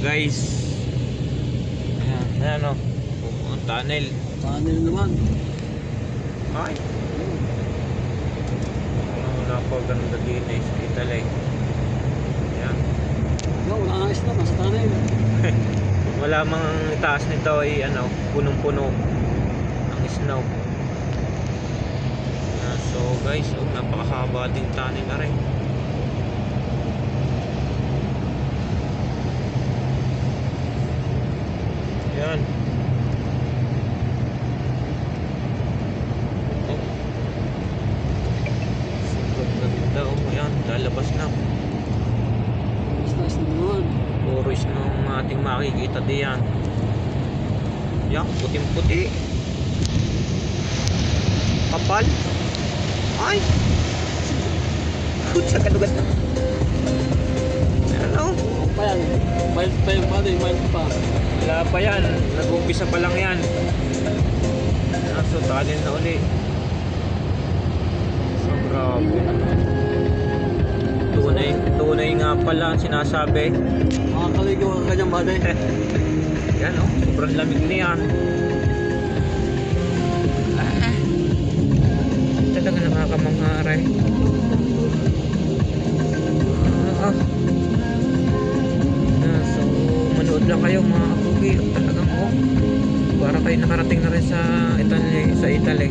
guys. Ayan o. Ang tunnel. Tunnel naman. Ay. Wala pa ganda din eh. Sa Italy. Ayan. Wala nang isla. Nasa tunnel. Wala mang taas nito ay ano, punong-puno ang snow. So guys, napakahaba ding tunnel na rin. Yan. Sobrang ganda oh. Yan, lalabas na. Isla naman. Puro snow ang ating makikita diyan. Yan, puting-puti. Kapal. Ay! Kutsa kadugat na. Ano? Pa yan. Mild pa yung pala. Mild pa. Wala pa yan. Nag-umpisa pa lang yan. So, talin na uli. So, grabe naman. Tunay nga pala ang sinasabi. Makakaligaw ang kanyang baday. Yan o. Sobrang lamig niya. Talaga nakakamangharay. So manood lang kayo mga kapugi. Talagang para kayo nakarating na rin sa Italy.